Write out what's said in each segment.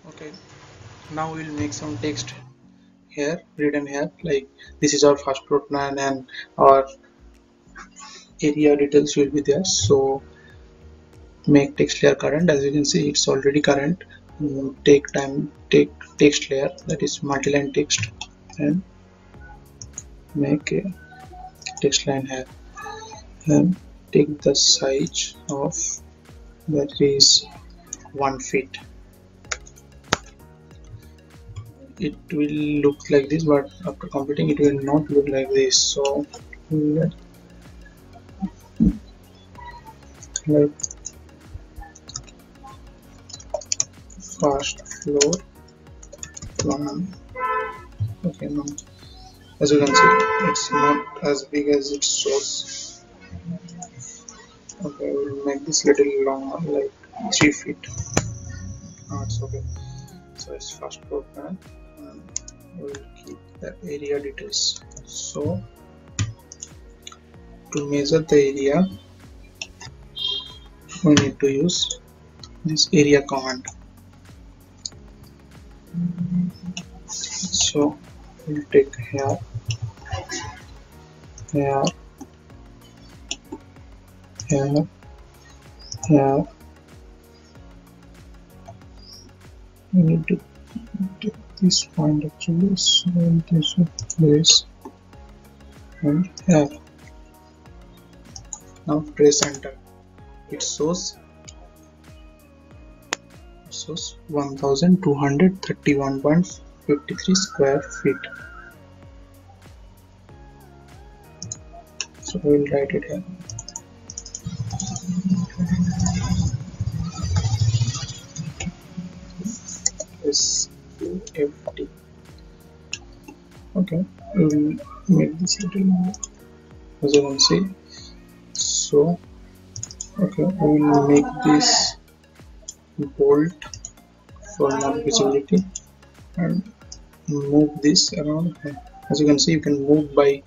Okay, now we'll make some text here, written here, like this is our first floor plan and our area details will be there. So make text layer current. As you can see, it's already current. Take text layer, that is multi-line text, and make a text line here, and take the size of, that is 1 feet. It will look like this, but after completing it will not look like this. So like first floor plan. Okay, now as you can see, it's not as big as it shows. Okay, we'll make this little longer, like 3 feet. It's okay. So it's first floor plan, and we'll keep the area details. So to measure the area, we need to use this area command. So we'll take here, here, here, here. We need to take this point actually, so this and here. Now press enter. It shows 1231.53 square feet. So we will write it here. SFT. Okay, we will make this little more, as you can see. So okay, we will make this bold for more visibility and move this around. As you can see, you can move by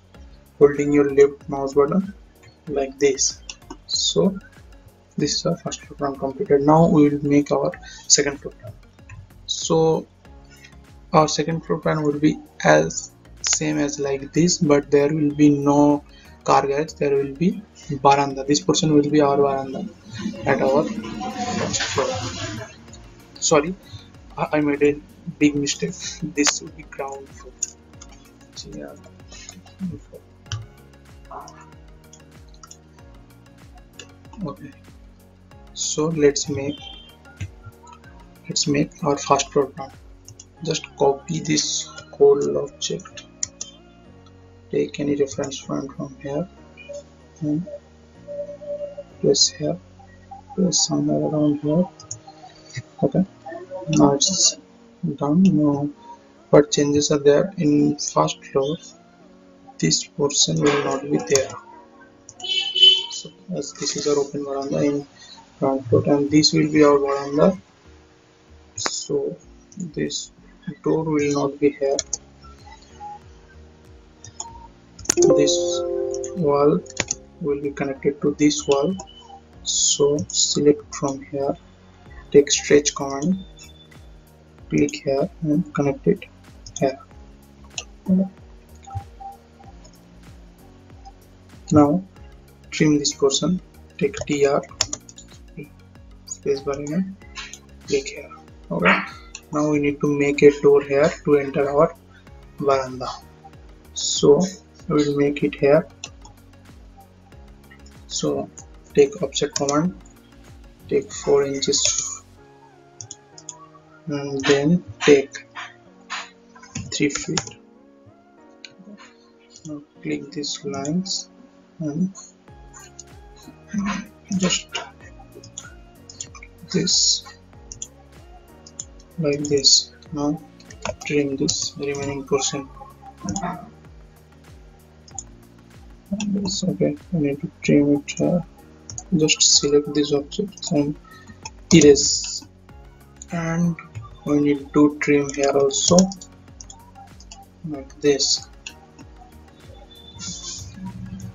holding your left mouse button like this. So this is our first floor plan completed. Now we will make our second floor plan. So our second floor plan will be as same as like this, but there will be no car garage, there will be veranda. This portion will be our veranda at our first floor. Sorry, I made a big mistake. This will be ground floor. Yeah. Okay, so let's make our first floor plan. Just copy this whole object, take any reference point from here and place here, place somewhere around here. Okay, now it's done. Now what changes are there? In first floor, this portion will not be there. So as this is our open veranda in ground floor, and this will be our veranda. So this door will not be here. This wall will be connected to this wall. So select from here, take stretch command, click here and connect it here. Now trim this portion, take TR, space bar and click here. Okay, now we need to make a door here to enter our veranda. So we will make it here. So take offset command, take 4 inches and then take 3 feet. Now click these lines and just this like this. Now trim this remaining portion. It's okay, I need to trim it here. Just select these objects and erase, and we need to trim here also like this.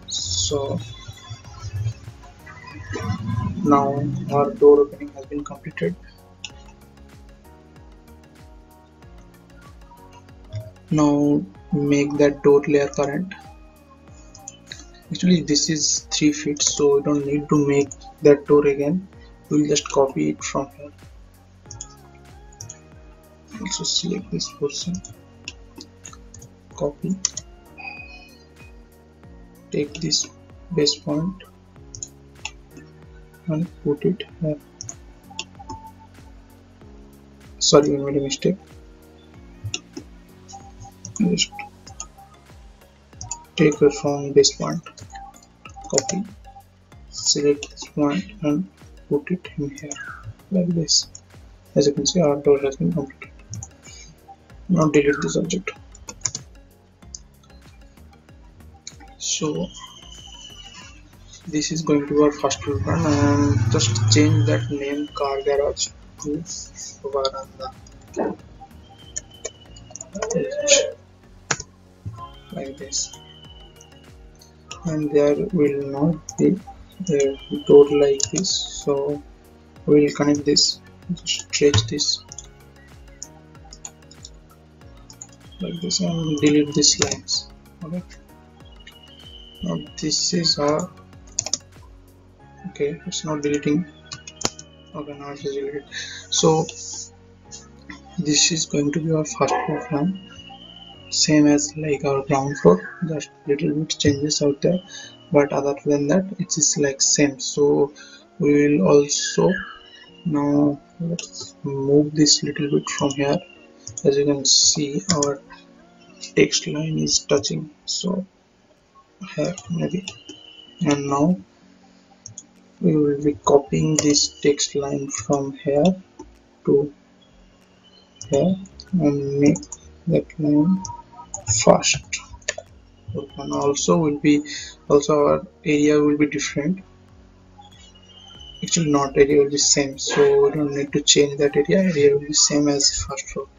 So now our door opening has been completed. Now make that door layer current. Actually this is 3 feet, so we don't need to make that door again. We'll just copy it from here. Also select this portion, copy, take this base point and put it here. Sorry, I made a mistake. Just take it from base point, copy, select this point and put it in here like this. As you can see, our door has been completed. Now delete this object. So this is going to be our first program, and just change that name car garage to Varanda like this, and there will not be a door like this, so we will connect this, just stretch this like this and delete these lines. Okay, now this is our, okay, it's not deleting. Okay, now it is deleted. So this is going to be our first floor plan, same as like our ground floor, just little bit changes out there, but other than that it is like same. So we will also, now let's move this little bit from here. As you can see, our text line is touching, so here maybe, and now we will be copying this text line from here to here and make that line fast. And also will be, also our area will be different. Actually not, area will be same, so we don't need to change that area will be same as first row.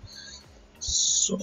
So